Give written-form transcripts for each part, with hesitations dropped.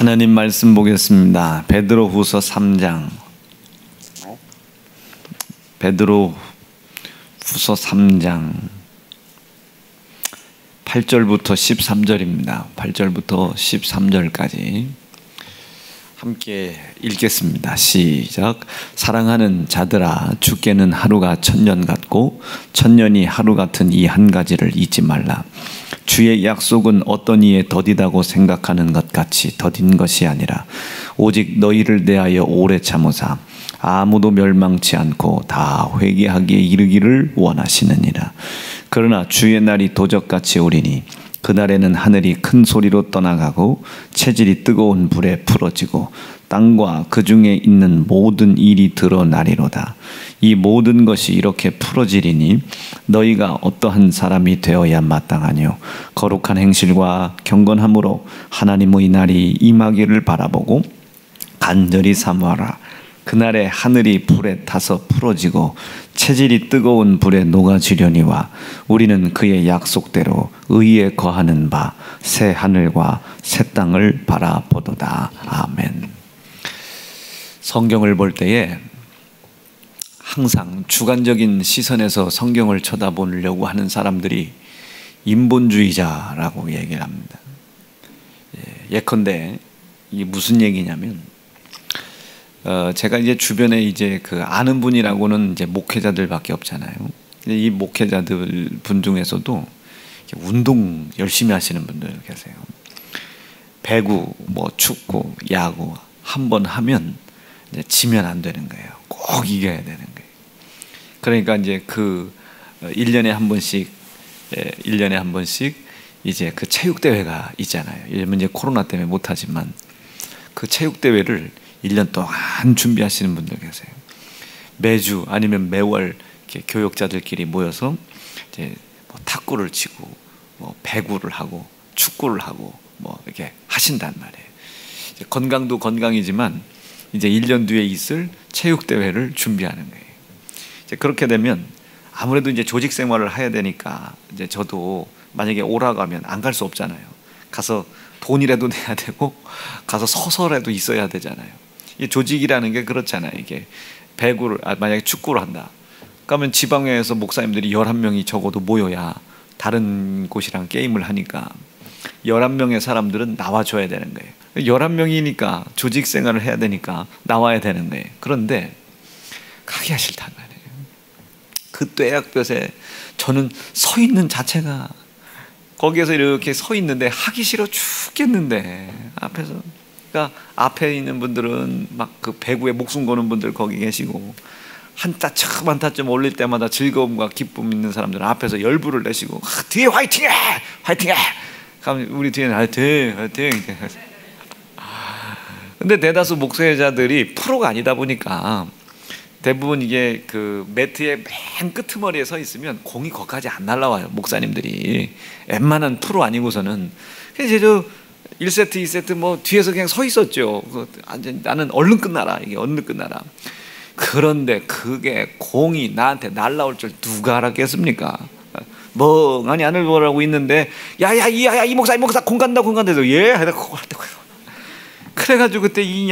하나님 말씀 보겠습니다. 베드로후서 3장. 베드로후서 3장 8절부터 13절입니다. 8절부터 13절까지 함께 읽겠습니다. 시작. 사랑하는 자들아, 주께는 하루가 천년 같고 천년이 하루 같은 이 한 가지를 잊지 말라. 주의 약속은 어떤 이에 더디다고 생각하는 것 같이 더딘 것이 아니라 오직 너희를 대하여 오래 참으사 아무도 멸망치 않고 다 회개하기에 이르기를 원하시느니라. 그러나 주의 날이 도적같이 오리니 그날에는 하늘이 큰 소리로 떠나가고 체질이 뜨거운 불에 풀어지고 땅과 그 중에 있는 모든 일이 드러나리로다. 이 모든 것이 이렇게 풀어지리니 너희가 어떠한 사람이 되어야 마땅하뇨. 거룩한 행실과 경건함으로 하나님의 날이 임하기를 바라보고 간절히 사모하라. 그날에 하늘이 불에 타서 풀어지고 체질이 뜨거운 불에 녹아지려니와 우리는 그의 약속대로 의에 거하는 바 새 하늘과 새 땅을 바라보도다. 아멘. 성경을 볼 때에 항상 주관적인 시선에서 성경을 쳐다보려고 하는 사람들이 인본주의자라고 얘기를 합니다. 예컨대 이게 무슨 얘기냐면 제가 이제 주변에 이제 그 아는 분이라고는 이제 목회자들밖에 없잖아요. 이 목회자들 분 중에서도 운동 열심히 하시는 분들 계세요. 배구, 뭐 축구, 야구 한 번 하면 이제 지면 안 되는 거예요. 꼭 이겨야 되는 거예요. 그러니까 이제 그 1년에 한 번씩 이제 그 체육 대회가 있잖아요. 요즘은 이제 코로나 때문에 못 하지만 그 체육 대회를 1년 동안 준비하시는 분들 계세요. 매주 아니면 매월 이렇게 교역자들끼리 모여서 이제 뭐 탁구를 치고 뭐 배구를 하고 축구를 하고 뭐 이렇게 하신단 말이에요. 이제 건강도 건강이지만 이제 1년 뒤에 있을 체육 대회를 준비하는 거예요. 이제 그렇게 되면 아무래도 이제 조직 생활을 해야 되니까 이제 저도 만약에 오라고 하면 안 갈 수 없잖아요. 가서 돈이라도 내야 되고 가서 서서라도 있어야 되잖아요. 이 조직이라는 게 그렇잖아요. 이게 배구를 만약에 축구를 한다. 그러면 지방에서 목사님들이 11명이 적어도 모여야 다른 곳이랑 게임을 하니까 11명의 사람들은 나와줘야 되는 거예요. 11명이니까 조직 생활을 해야 되니까 나와야 되는 거예요. 그런데 가기가 싫단 말이에요. 그 뙤약볕에 저는 서 있는 자체가 거기에서 이렇게 서 있는데 하기 싫어 죽겠는데 앞에서. 그러니까 앞에 있는 분들은 막 그 배구에 목숨 거는 분들 거기 계시고 한 타쯤 올릴 때마다 즐거움과 기쁨 있는 사람들은 앞에서 열불을 내시고 뒤에 화이팅해! 화이팅해! 그럼 우리 뒤에는 화이팅! 화이팅! 근데 대다수 목회자들이 프로가 아니다 보니까 대부분 이게 그 매트의 맨 끄트머리에 서 있으면 공이 거기까지 안 날라와요. 목사님들이 웬만한 프로 아니고서는. 그래서 저 1세트 2세트 뭐 뒤에서 그냥 서 있었죠. 나는 얼른 끝나라. 이게 얼른 끝나라. 그런데 그게 공이 나한테 날라올 줄 누가 알았겠습니까? 멍하니 하늘 보라고 있는데 야야 이 목사 공 간다 해서 예 하다 공 간다고. 그래가지고 그때 이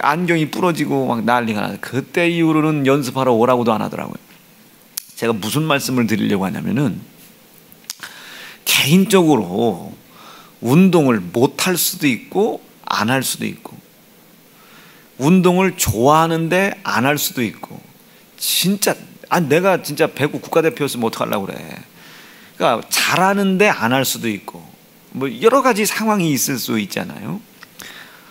안경이 부러지고 막 난리가 나서 그때 이후로는 연습하러 오라고도 안 하더라고요. 제가 무슨 말씀을 드리려고 하냐면은 개인적으로 운동을 못할 수도 있고 안 할 수도 있고 운동을 좋아하는데 안 할 수도 있고 진짜 내가 진짜 배구 국가대표였으면 어떡하려고 그래. 그러니까 잘하는데 안 할 수도 있고 뭐 여러 가지 상황이 있을 수 있잖아요.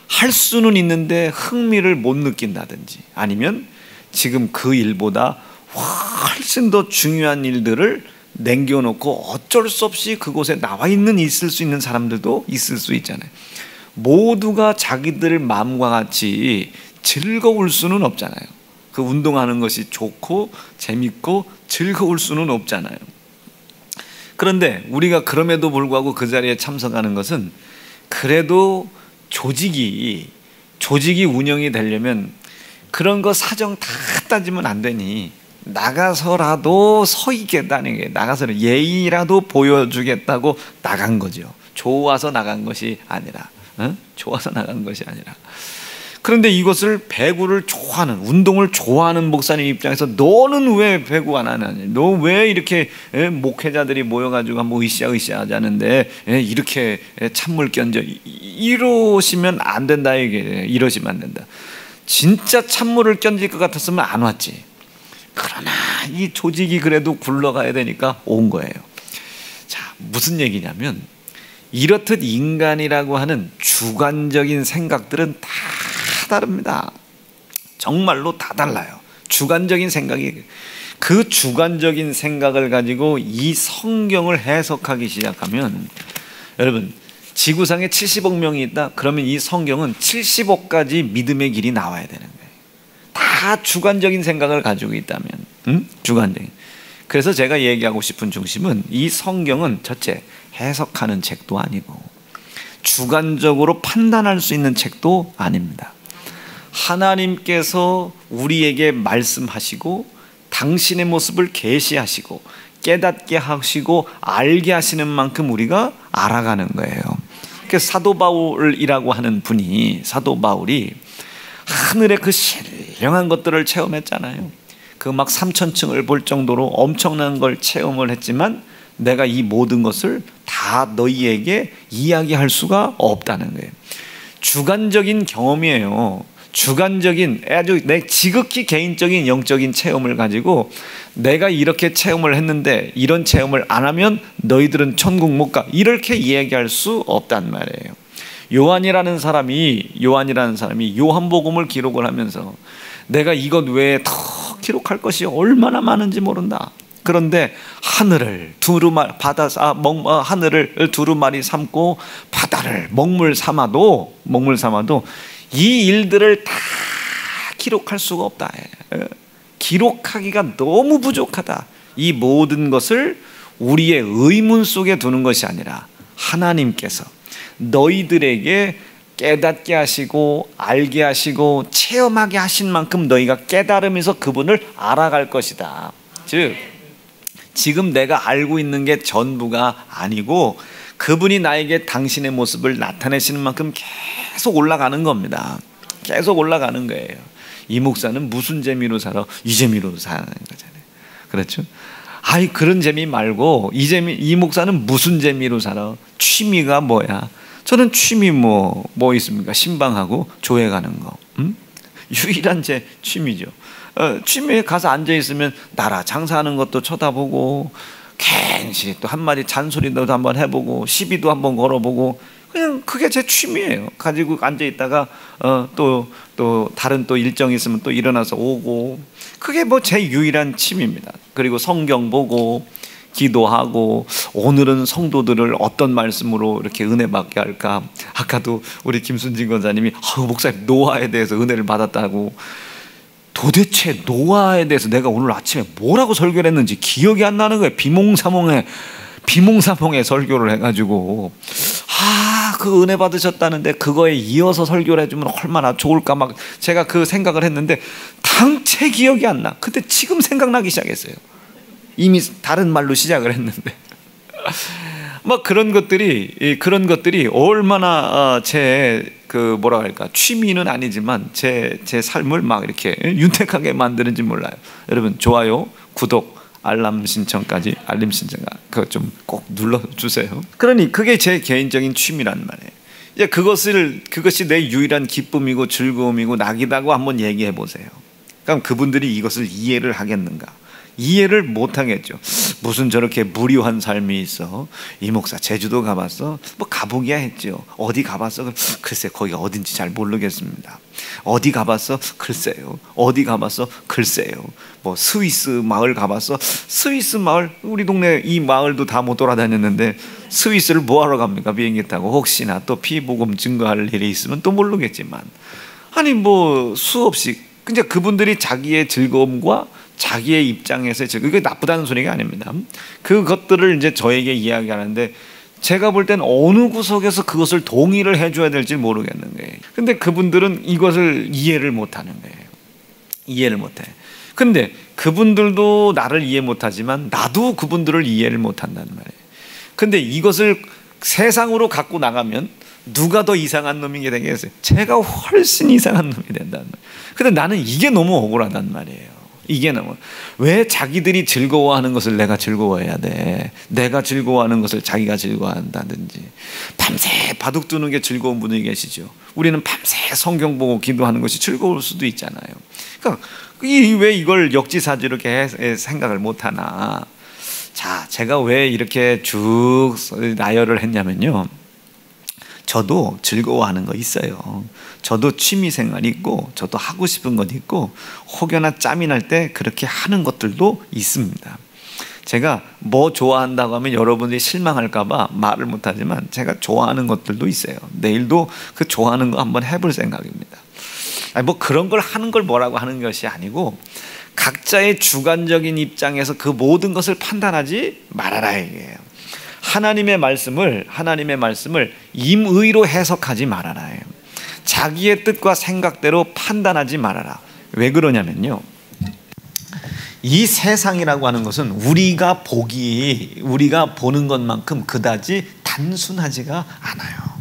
할 수는 있는데 흥미를 못 느낀다든지 아니면 지금 그 일보다 훨씬 더 중요한 일들을 남겨놓고 어쩔 수 없이 그곳에 나와 있을 수 있는 사람들도 있을 수 있잖아요. 모두가 자기들 마음과 같이 즐거울 수는 없잖아요. 그 운동하는 것이 좋고 재밌고 즐거울 수는 없잖아요. 그런데 우리가 그럼에도 불구하고 그 자리에 참석하는 것은 그래도 조직이 운영이 되려면 그런 거 사정 다 따지면 안 되니 나가서라도 서 있겠다는 게 나가서 예의라도 보여주겠다고 나간 거죠. 좋아서 나간 것이 아니라 좋아서 나간 것이 아니라. 그런데 이것을 배구를 좋아하는, 운동을 좋아하는 목사님 입장에서 너는 왜 배구 안 하느냐, 너 왜 이렇게 목회자들이 모여가지고 한번 으쌰으쌰 하자는데 이렇게 찬물 견져, 이러시면 안 된다. 이게 이러시면 안 된다. 진짜 찬물을 견딜 것 같았으면 안 왔지. 그러나 이 조직이 그래도 굴러가야 되니까 온 거예요. 자, 무슨 얘기냐면, 이렇듯 인간이라고 하는 주관적인 생각들은 다 다릅니다. 정말로 다 달라요. 주관적인 생각이, 그 주관적인 생각을 가지고 이 성경을 해석하기 시작하면, 여러분, 지구상에 70억 명이 있다? 그러면 이 성경은 70억까지 믿음의 길이 나와야 되는 거예요. 다 주관적인 생각을 가지고 있다면, 주관적인. 그래서 제가 얘기하고 싶은 중심은, 이 성경은 첫째, 해석하는 책도 아니고 주관적으로 판단할 수 있는 책도 아닙니다. 하나님께서 우리에게 말씀하시고 당신의 모습을 계시하시고 깨닫게 하시고 알게 하시는 만큼 우리가 알아가는 거예요. 그래서 사도 바울이라고 하는 분이, 사도 바울이 하늘의 그 신령한 것들을 체험했잖아요. 그 막 3000층을 볼 정도로 엄청난 걸 체험을 했지만, 내가 이 모든 것을 다 너희에게 이야기할 수가 없다는 거예요. 주관적인 경험이에요. 주관적인, 아주 내 지극히 개인적인 영적인 체험을 가지고 내가 이렇게 체험을 했는데 이런 체험을 안 하면 너희들은 천국 못 가, 이렇게 이야기할 수 없단 말이에요. 요한이라는 사람이 요한복음을 기록을 하면서 내가 이것 외에 더 기록할 것이 얼마나 많은지 모른다. 그런데 하늘을 하늘을 두루마리 삼고 바다를 먹물 삼아도 이 일들을 다 기록할 수가 없다. 기록하기가 너무 부족하다. 이 모든 것을 우리의 의문 속에 두는 것이 아니라 하나님께서 너희들에게 깨닫게 하시고 알게 하시고 체험하게 하신 만큼 너희가 깨달으면서 그분을 알아갈 것이다. 즉, 지금 내가 알고 있는 게 전부가 아니고 그분이 나에게 당신의 모습을 나타내시는 만큼 계속 올라가는 겁니다. 계속 올라가는 거예요. 이 목사는 무슨 재미로 살아? 이 재미로 사는 거잖아요. 그렇죠? 아이, 그런 재미 말고 이 목사는 무슨 재미로 살아? 취미가 뭐야? 저는 취미 뭐 있습니까? 신방하고 교회 가는 거. 유일한 제 취미죠. 취미에 가서 앉아있으면 나라 장사하는 것도 쳐다보고, 괜시 또 한 마디 잔소리도 한번 해보고, 시비도 한번 걸어보고, 그냥 그게 제 취미예요. 가지고 앉아있다가 또 다른 또 일정이 있으면 또 일어나서 오고, 그게 뭐 제 유일한 취미입니다. 그리고 성경 보고 기도하고, 오늘은 성도들을 어떤 말씀으로 이렇게 은혜 받게 할까. 아까도 우리 김순진 권사님이 목사님 노아에 대해서 은혜를 받았다고. 도대체 노아에 대해서 내가 오늘 아침에 뭐라고 설교를 했는지 기억이 안 나는 거예요. 비몽사몽에 설교를 해가지고, 그 은혜 받으셨다는데 그거에 이어서 설교를 해주면 얼마나 좋을까, 막 제가 그 생각을 했는데 당최 기억이 안 나. 근데 지금 생각나기 시작했어요. 이미 다른 말로 시작을 했는데 막 그런 것들이 얼마나 제 뭐라 할까, 취미는 아니지만 제 삶을 막 이렇게 윤택하게 만드는지 몰라요. 여러분, 좋아요, 구독, 알림 신청까지 그거 좀 꼭 눌러주세요. 그러니 그게 제 개인적인 취미란 말이에요. 이제 그것이 내 유일한 기쁨이고 즐거움이고 낙이다고 한번 얘기해 보세요. 그럼 그분들이 이것을 이해를 하겠는가? 이해를 못하겠죠. 무슨 저렇게 무료한 삶이 있어? 이 목사 제주도 가봤어? 뭐 가보기야 했죠. 어디 가봤어? 글쎄, 거기가 어딘지 잘 모르겠습니다. 어디 가봤어? 글쎄요. 어디 가봤어? 글쎄요. 뭐 스위스 마을 가봤어? 스위스 마을, 우리 동네 이 마을도 다 못 돌아다녔는데 스위스를 뭐하러 갑니까? 비행기 타고. 혹시나 또 피복음 증거할 일이 있으면 또 모르겠지만, 아니 뭐 수없이, 근데 그분들이 자기의 즐거움과 자기의 입장에서, 그게 나쁘다는 소리가 아닙니다. 그것들을 이제 저에게 이야기하는데, 제가 볼 땐 어느 구석에서 그것을 동의를 해줘야 될지 모르겠는 거예요. 근데 그분들은 이것을 이해를 못하는 거예요. 이해를 못해. 근데 그분들도 나를 이해 못하지만 나도 그분들을 이해를 못한다는 말이에요. 근데 이것을 세상으로 갖고 나가면 누가 더 이상한 놈이 되겠어요? 제가 훨씬 이상한 놈이 된다는 말이에요. 근데 나는 이게 너무 억울하단 말이에요. 이게 너무, 왜 자기들이 즐거워하는 것을 내가 즐거워해야 돼? 내가 즐거워하는 것을 자기가 즐거워한다든지. 밤새 바둑 두는 게 즐거운 분이 계시죠. 우리는 밤새 성경 보고 기도하는 것이 즐거울 수도 있잖아요. 그러니까 왜 이걸 역지사지로 이렇게 생각을 못하나. 자, 제가 왜 이렇게 쭉 나열을 했냐면요, 저도 즐거워하는 거 있어요. 저도 취미생활 있고, 저도 하고 싶은 것 있고, 혹여나 짬이 날 때 그렇게 하는 것들도 있습니다. 제가 뭐 좋아한다고 하면 여러분들이 실망할까봐 말을 못하지만 제가 좋아하는 것들도 있어요. 내일도 그 좋아하는 거 한번 해볼 생각입니다. 아니, 뭐 그런 걸 하는 걸 뭐라고 하는 것이 아니고, 각자의 주관적인 입장에서 그 모든 것을 판단하지 말아라 이게요. 하나님의 말씀을 임의로 해석하지 말아라. 자기의 뜻과 생각대로 판단하지 말아라. 왜 그러냐면요, 이 세상이라고 하는 것은 우리가 보는 것만큼 그다지 단순하지가 않아요.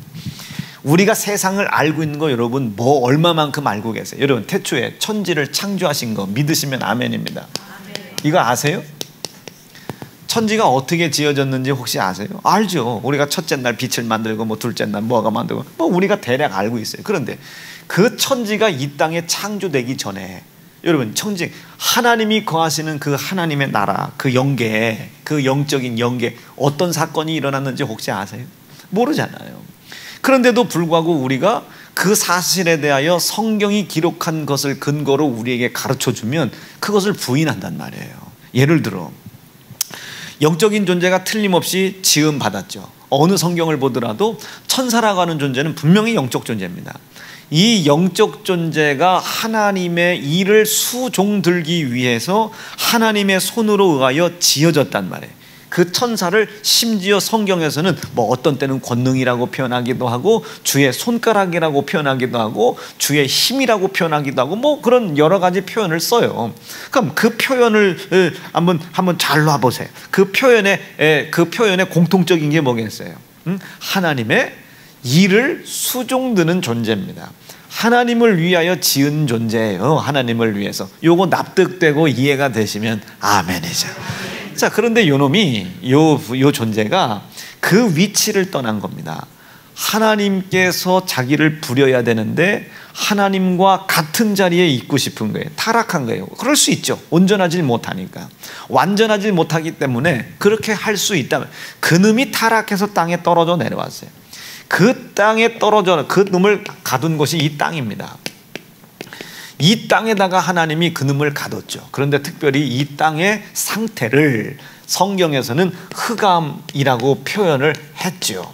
우리가 세상을 알고 있는 거 여러분 뭐 얼마만큼 알고 계세요? 여러분 태초에 천지를 창조하신 거 믿으시면 아멘입니다. 이거 아세요? 천지가 어떻게 지어졌는지 혹시 아세요? 알죠. 우리가 첫째 날 빛을 만들고 뭐 둘째 날 뭐가 만들고 뭐 우리가 대략 알고 있어요. 그런데 그 천지가 이 땅에 창조되기 전에 여러분, 천지 하나님이 거하시는 그 하나님의 나라, 그 영계, 그 영적인 영계, 어떤 사건이 일어났는지 혹시 아세요? 모르잖아요. 그런데도 불구하고 우리가 그 사실에 대하여 성경이 기록한 것을 근거로 우리에게 가르쳐주면 그것을 부인한단 말이에요. 예를 들어 영적인 존재가 틀림없이 지음받았죠. 어느 성경을 보더라도 천사라고 하는 존재는 분명히 영적 존재입니다. 이 영적 존재가 하나님의 일을 수종들기 위해서 하나님의 손으로 의하여 지어졌단 말이에요. 그 천사를 심지어 성경에서는 뭐 어떤 때는 권능이라고 표현하기도 하고, 주의 손가락이라고 표현하기도 하고, 주의 힘이라고 표현하기도 하고, 뭐 그런 여러 가지 표현을 써요. 그럼 그 표현을 한번 잘 놔보세요. 그 표현의 공통적인 게 뭐겠어요? 하나님의 일을 수종드는 존재입니다. 하나님을 위하여 지은 존재예요. 하나님을 위해서. 요거 납득되고 이해가 되시면 아멘이죠. 자, 그런데 요 놈이 요 존재가 그 위치를 떠난 겁니다. 하나님께서 자기를 부려야 되는데 하나님과 같은 자리에 있고 싶은 거예요. 타락한 거예요. 그럴 수 있죠. 온전하지 못하니까. 완전하지 못하기 때문에 그렇게 할 수 있다면, 그 놈이 타락해서 땅에 떨어져 내려왔어요. 그 땅에 떨어져 그 놈을 가둔 곳이 이 땅입니다. 이 땅에다가 하나님이 그 놈을 가뒀죠. 그런데 특별히 이 땅의 상태를 성경에서는 흑암이라고 표현을 했죠.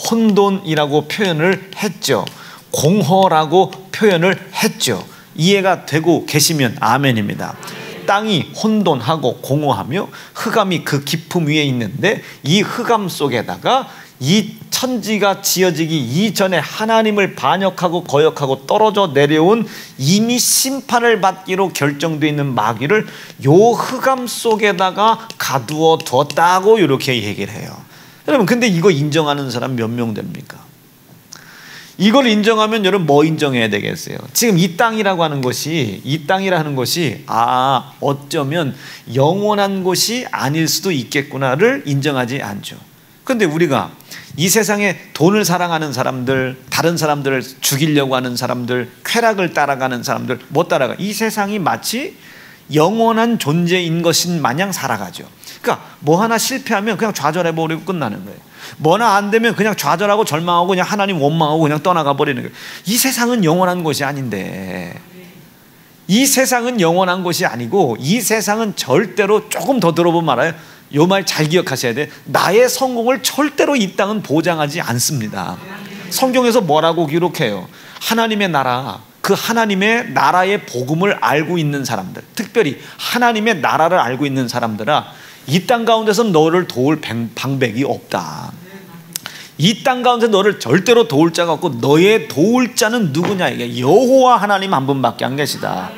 혼돈이라고 표현을 했죠. 공허라고 표현을 했죠. 이해가 되고 계시면 아멘입니다. 땅이 혼돈하고 공허하며 흑암이 그 깊음 위에 있는데, 이 흑암 속에다가 이 천지가 지어지기 이전에 하나님을 반역하고 거역하고 떨어져 내려온 이미 심판을 받기로 결정되어 있는 마귀를 요 흑암 속에다가 가두어 뒀다고 이렇게 얘기를 해요. 여러분, 근데 이거 인정하는 사람 몇 명 됩니까? 이걸 인정하면 여러분 뭐 인정해야 되겠어요? 지금 이 땅이라는 것이 어쩌면 영원한 곳이 아닐 수도 있겠구나를 인정하지 않죠. 그런데 우리가 이 세상에 돈을 사랑하는 사람들, 다른 사람들을 죽이려고 하는 사람들, 쾌락을 따라가는 사람들, 못 따라가. 이 세상이 마치 영원한 존재인 것인 마냥 살아가죠. 그러니까 뭐 하나 실패하면 그냥 좌절해버리고 끝나는 거예요. 뭐나 안 되면 그냥 좌절하고 절망하고 그냥 하나님 원망하고 그냥 떠나가 버리는 거예요. 이 세상은 영원한 것이 아닌데, 이 세상은 영원한 것이 아니고, 이 세상은 절대로, 조금 더 들어보면 알아요. 요 말 잘 기억하셔야 돼. 나의 성공을 절대로 이 땅은 보장하지 않습니다. 성경에서 뭐라고 기록해요? 하나님의 나라, 그 하나님의 나라의 복음을 알고 있는 사람들, 특별히 하나님의 나라를 알고 있는 사람들아, 이 땅 가운데서 너를 도울 방백이 없다. 이 땅 가운데 너를 절대로 도울 자가 없고, 너의 도울 자는 누구냐? 이게 여호와 하나님 한 분밖에 안 계시다.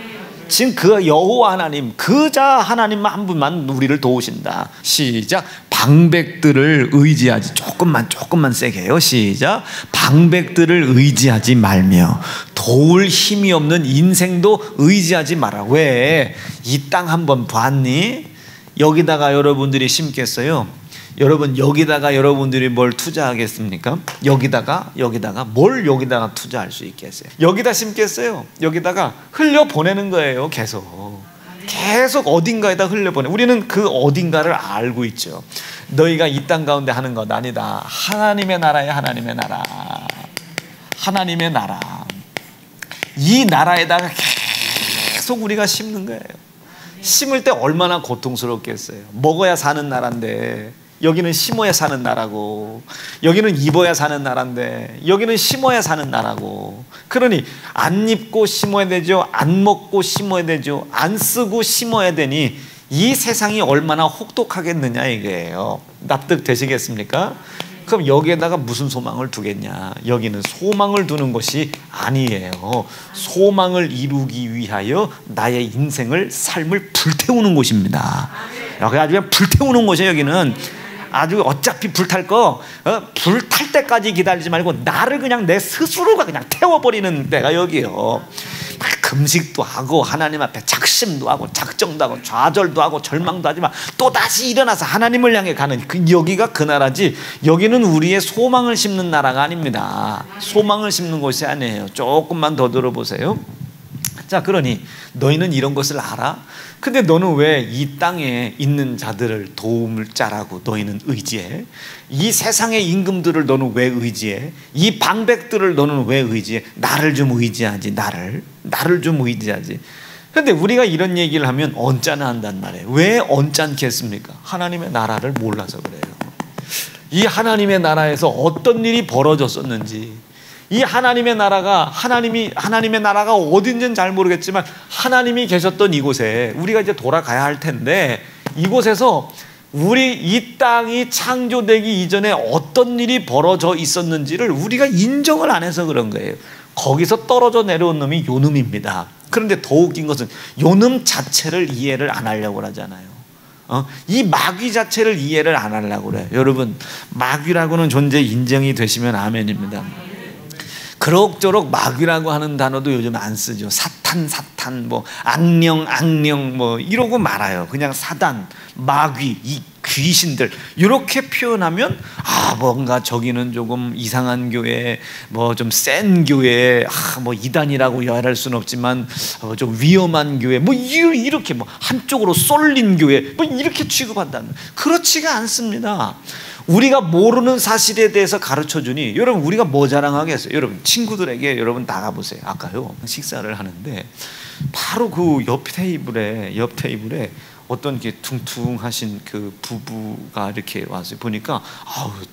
지금 그 여호와 하나님, 그 자 하나님만 한 분만 우리를 도우신다. 시작. 방백들을 의지하지. 조금만 세게 해요. 시작. 방백들을 의지하지 말며 도울 힘이 없는 인생도 의지하지 마라. 왜? 이 땅 한번 봤니? 여기다가 여러분들이 심겠어요? 여러분, 여기다가 여러분들이 뭘 투자하겠습니까? 여기다가 뭘 여기다가 투자할 수 있겠어요? 여기다 심겠어요? 여기다가 흘려보내는 거예요. 계속 어딘가에다 흘려보내. 우리는 그 어딘가를 알고 있죠. 너희가 이 땅 가운데 하는 것 아니다. 하나님의 나라야. 하나님의 나라. 하나님의 나라. 이 나라에다가 계속 우리가 심는 거예요. 심을 때 얼마나 고통스럽겠어요. 먹어야 사는 나라인데 여기는 심어야 사는 나라고, 여기는 입어야 사는 나라인데 여기는 심어야 사는 나라고. 그러니 안 입고 심어야 되죠. 안 먹고 심어야 되죠. 안 쓰고 심어야 되니 이 세상이 얼마나 혹독하겠느냐 이게요. 납득되시겠습니까? 그럼 여기에다가 무슨 소망을 두겠냐? 여기는 소망을 두는 것이 아니에요. 소망을 이루기 위하여 나의 인생을, 삶을 불태우는 곳입니다. 여기 아주 그냥 불태우는 곳이에요. 여기는 아주 어차피 불탈 거, 불탈 때까지 기다리지 말고 나를 그냥 내 스스로가 그냥 태워버리는 데가 여기요. 금식도 하고 하나님 앞에 작심도 하고 작정도 하고 좌절도 하고 절망도 하지만 또다시 일어나서 하나님을 향해 가는 여기가 그 나라지. 여기는 우리의 소망을 심는 나라가 아닙니다. 소망을 심는 곳이 아니에요. 조금만 더 들어보세요. 자, 그러니 너희는 이런 것을 알아? 근데 너는 왜 이 땅에 있는 자들을 도움을 짜라고 너희는 의지해? 이 세상의 임금들을 너는 왜 의지해? 이 방백들을 너는 왜 의지해? 나를 좀 의지하지. 나를 좀 의지하지. 근데 우리가 이런 얘기를 하면 언짢아 한단 말이에요. 왜 언짢겠습니까? 하나님의 나라를 몰라서 그래요. 이 하나님의 나라에서 어떤 일이 벌어졌었는지, 이 하나님의 나라가 하나님의 나라가 어딘지는 잘 모르겠지만 하나님이 계셨던 이곳에 우리가 이제 돌아가야 할 텐데, 이곳에서 우리 이 땅이 창조되기 이전에 어떤 일이 벌어져 있었는지를 우리가 인정을 안 해서 그런 거예요. 거기서 떨어져 내려온 놈이 요놈입니다. 그런데 더 웃긴 것은 요놈 자체를 이해를 안 하려고 하잖아요. 이 마귀 자체를 이해를 안 하려고 그래요. 여러분, 마귀라고는 존재 인정이 되시면 아멘입니다. 그럭저럭 마귀라고 하는 단어도 요즘 안 쓰죠. 사탄, 뭐 악령, 뭐 이러고 말아요. 그냥 사단, 마귀, 이 귀신들 이렇게 표현하면 뭔가 저기는 조금 이상한 교회, 뭐 좀 센 교회, 뭐 이단이라고 말할 수는 없지만 좀 위험한 교회, 뭐 이렇게 뭐 한쪽으로 쏠린 교회, 뭐 이렇게 취급한다는. 그렇지가 않습니다. 우리가 모르는 사실에 대해서 가르쳐주니, 여러분 우리가 뭐 자랑하겠어요? 여러분 친구들에게 여러분 나가보세요. 아까요 식사를 하는데 바로 그 옆 테이블에 어떤 게 퉁퉁하신 그 부부가 이렇게 와서 보니까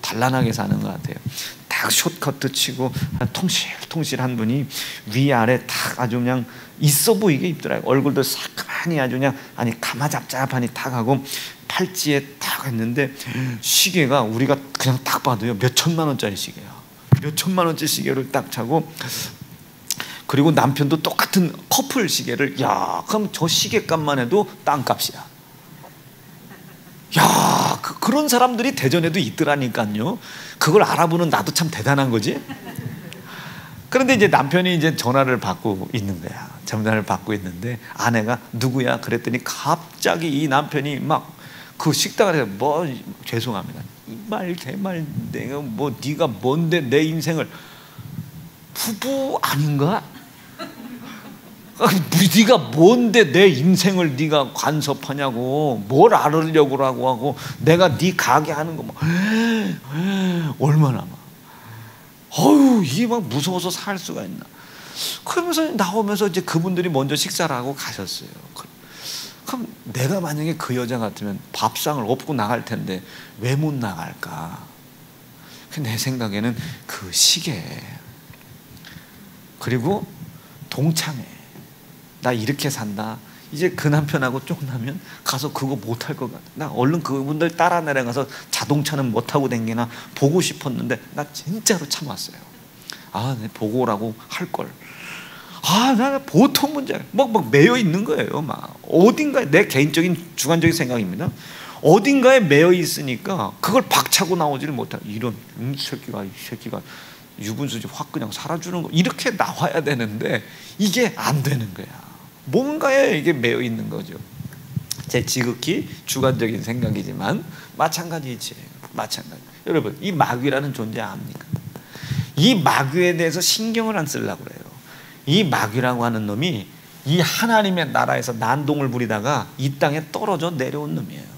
단란하게 사는 것 같아요. 딱 숏커트 치고 통실한 분이 위아래 딱 아주 그냥 있어 보이게 입더라고요. 얼굴도 새까만이 아주 그냥 가마잡잡하니 딱 하고 팔찌에 딱 했는데 시계가 우리가 그냥 딱 봐도요 몇 천만 원짜리 시계야. 몇 천만 원짜리 시계를 딱 차고, 그리고 남편도 똑같은 커플 시계를, 그럼 저 시계값만 해도 땅값이야. 그런 사람들이 대전에도 있더라니까요. 그걸 알아보는 나도 참 대단한 거지. 그런데 이제 남편이 이제 전화를 받고 있는 거야. 전화를 받고 있는데 아내가 누구야? 그랬더니 갑자기 이 남편이 막 그 식당 안에서 죄송합니다. 이 말 개말 내가 네가 뭔데 내 인생을, 부부 아닌가? 네가 뭔데 내 인생을 네가 간섭하냐고, 뭘 알으려고 하고 내가 네 가게 하는 거 얼마나 이게 막 무서워서 살 수가 있나. 그러면서 나오면서 이제 그분들이 먼저 식사를 하고 가셨어요. 그럼 내가 만약에 그 여자 같으면 밥상을 엎고 나갈 텐데 왜 못 나갈까? 내 생각에는 그 시계, 그리고 동창회, 나 이렇게 산다. 이제 그 남편하고 쫑나면 가서 그거 못할 것 같아. 나 얼른 그분들 따라 내려가서 자동차는 못 타고 댕기나 보고 싶었는데 나 진짜로 참았어요. 내 보고 오라고 할걸. 나 보통 문제 막 매여 있는 거예요. 막 어딘가에 내 개인적인 주관적인 생각입니다. 어딘가에 매여 있으니까 그걸 박차고 나오지를 못하고, 이런 이 새끼가 유분수지 확 그냥 살아주는 거, 이렇게 나와야 되는데 이게 안 되는 거야. 뭔가에 이게 매여 있는 거죠. 제 지극히 주관적인 생각이지만 마찬가지지. 마찬가지. 여러분, 이 마귀라는 존재 압니까? 이 마귀에 대해서 신경을 안 쓰려고 그래요. 이 마귀라고 하는 놈이 이 하나님의 나라에서 난동을 부리다가 이 땅에 떨어져 내려온 놈이에요.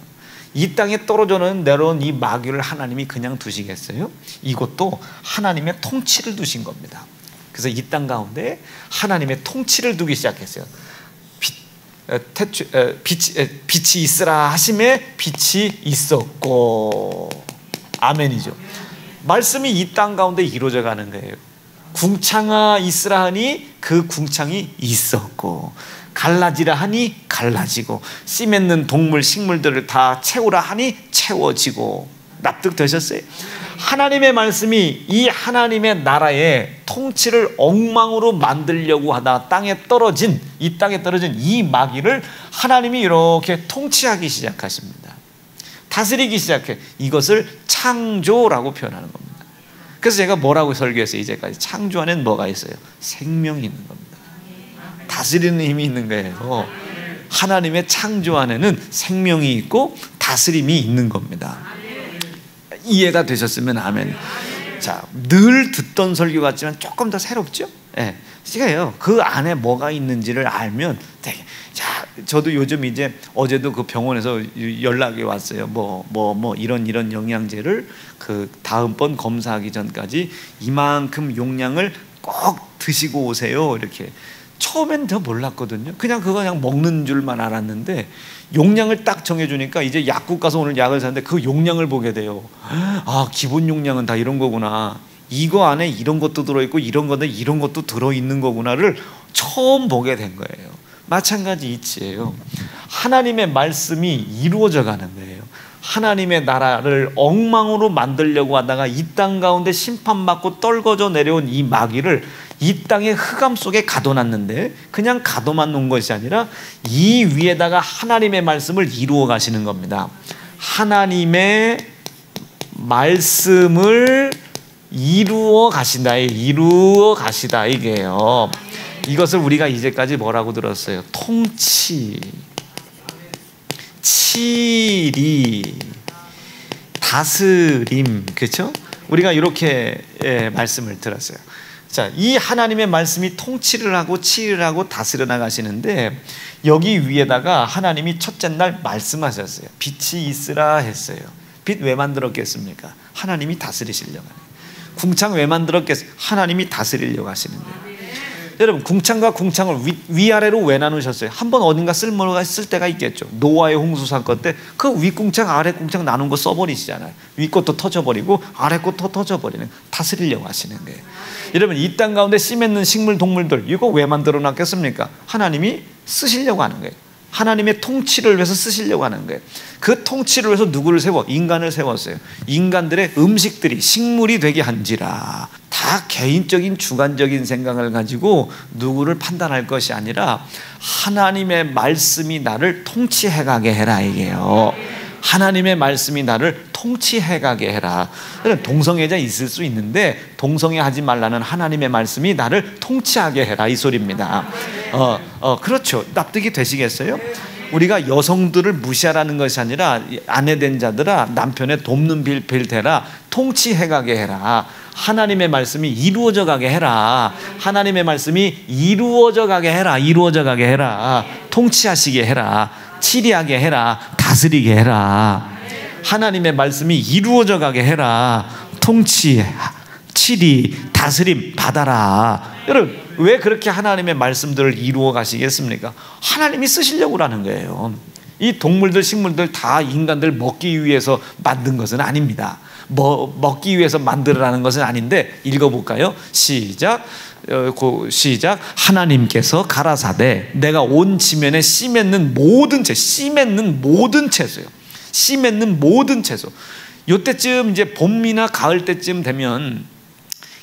이 땅에 떨어져 내려온 이 마귀를 하나님이 그냥 두시겠어요? 이것도 하나님의 통치를 두신 겁니다. 그래서 이 땅 가운데 하나님의 통치를 두기 시작했어요. 빛이 있으라 하심에 빛이 있었고. 아멘이죠. 말씀이 이 땅 가운데 이루어져 가는 거예요. 궁창아 있으라 하니 그 궁창이 있었고, 갈라지라 하니 갈라지고, 씨 맺는 동물 식물들을 다 채우라 하니 채워지고. 납득되셨어요? 하나님의 말씀이 이 하나님의 나라의 통치를 엉망으로 만들려고 하다 이 땅에 떨어진 이 마귀를 하나님이 이렇게 통치하기 시작하십니다. 다스리기 시작해. 이것을 창조라고 표현하는 겁니다. 그래서 제가 뭐라고 설교했어요? 이제까지 창조 안에는 뭐가 있어요? 생명이 있는 겁니다. 다스리는 힘이 있는 거예요. 하나님의 창조 안에는 생명이 있고 다스림이 있는 겁니다. 이해가 되셨으면 아멘. 자, 늘 듣던 설교 같지만 조금 더 새롭죠? 예. 시가요. 그 안에 뭐가 있는지를 알면 되게. 자, 저도 요즘 이제 어제도 그 병원에서 연락이 왔어요. 이런 영양제를 그 다음번 검사하기 전까지 이만큼 용량을 꼭 드시고 오세요. 이렇게. 처음엔 더 몰랐거든요. 그냥 먹는 줄만 알았는데 용량을 딱 정해주니까 이제 약국 가서 오늘 약을 사는데 그 용량을 보게 돼요. 아, 기본 용량은 다 이런 거구나. 이거 안에 이런 것도 들어있고 이런 건데 이런 것도 들어있는 거구나를 처음 보게 된 거예요. 마찬가지 이치예요. 하나님의 말씀이 이루어져 가는 거예요. 하나님의 나라를 엉망으로 만들려고 하다가 이 땅 가운데 심판받고 떨궈져 내려온 이 마귀를 이 땅의 흑암 속에 가둬놨는데, 그냥 가둬만 놓은 것이 아니라 이 위에다가 하나님의 말씀을 이루어 가시는 겁니다. 하나님의 말씀을 이루어 가시다 이게요. 이것을 우리가 이제까지 뭐라고 들었어요? 통치, 치리, 다스림, 그렇죠? 우리가 이렇게 말씀을 들었어요. 자, 이 하나님의 말씀이 통치를 하고 치리를 하고 다스려 나가시는데, 여기 위에다가 하나님이 첫째 날 말씀하셨어요. 빛이 있으라 했어요. 빛 왜 만들었겠습니까? 하나님이 다스리시려고 하는. 궁창 왜 만들었겠어요? 하나님이 다스리려고 하시는데. 여러분, 궁창과 궁창을 위아래로 왜 나누셨어요? 한번 어딘가 쓸모가 있을 때가 있겠죠. 노아의 홍수 사건 때 그 윗궁창 아래 궁창 나눈 거 써버리시잖아요. 위 것도 터져버리고 아래 것도 터져버리는, 다스리려고 하시는 거예요. 여러분, 이 땅 가운데 씨 맺는 식물 동물들 이거 왜 만들어 놨겠습니까? 하나님이 쓰시려고 하는 거예요. 하나님의 통치를 위해서 쓰시려고 하는 거예요. 그 통치를 위해서 누구를 세워? 인간을 세웠어요. 인간들의 음식들이 식물이 되게 한지라. 다 개인적인 주관적인 생각을 가지고 누구를 판단할 것이 아니라 하나님의 말씀이 나를 통치해가게 해라 이게요. 하나님의 말씀이 나를 통치해가게 해라. 동성애자 있을 수 있는데 동성애하지 말라는 하나님의 말씀이 나를 통치하게 해라 이 소리입니다. 그렇죠. 납득이 되시겠어요? 우리가 여성들을 무시하라는 것이 아니라 아내된 자들아 남편의 돕는 빌 대라, 통치해가게 해라. 하나님의 말씀이 이루어져 가게 해라. 하나님의 말씀이 이루어져 가게 해라. 이루어져 가게 해라. 통치하시게 해라. 치리하게 해라. 다스리게 해라. 하나님의 말씀이 이루어져 가게 해라. 통치, 치리, 다스림 받아라. 여러분, 왜 그렇게 하나님의 말씀들을 이루어 가시겠습니까? 하나님이 쓰시려고 하는 거예요. 이 동물들, 식물들 다 인간들 먹기 위해서 만든 것은 아닙니다. 먹기 위해서 만들어라는 것은 아닌데, 읽어볼까요? 시작. 하나님께서 가라사대 내가 온 지면에 씨 맺는 모든 채소, 씨 맺는 모든 채소요. 씨 맺는 모든 채소. 요때쯤 이제 봄이나 가을 때쯤 되면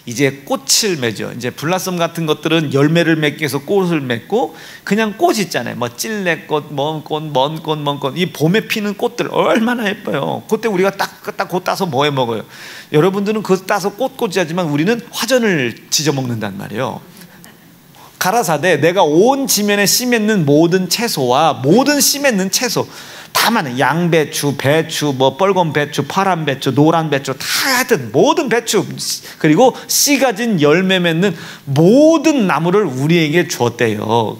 이제 꽃을 맺어. 이제 블라썸 같은 것들은 열매를 맺기 위해서 꽃을 맺고, 그냥 꽃 있잖아요. 뭐 찔레꽃, 먼 꽃, 먼 꽃, 먼 꽃. 이 봄에 피는 꽃들 얼마나 예뻐요. 그때 우리가 딱 곧 따서 뭐 해 먹어요? 여러분들은 그거 따서 꽃꽂이하지만 우리는 화전을 지져 먹는단 말이에요. 가라사대 내가 온 지면에 씨 맺는 모든 채소와 모든 씨 맺는 채소 다 많은 양배추, 배추, 뭐 빨간 배추, 파란 배추, 노란 배추 다 하여튼 모든 배추, 그리고 씨 가진 열매 맺는 모든 나무를 우리에게 주었대요.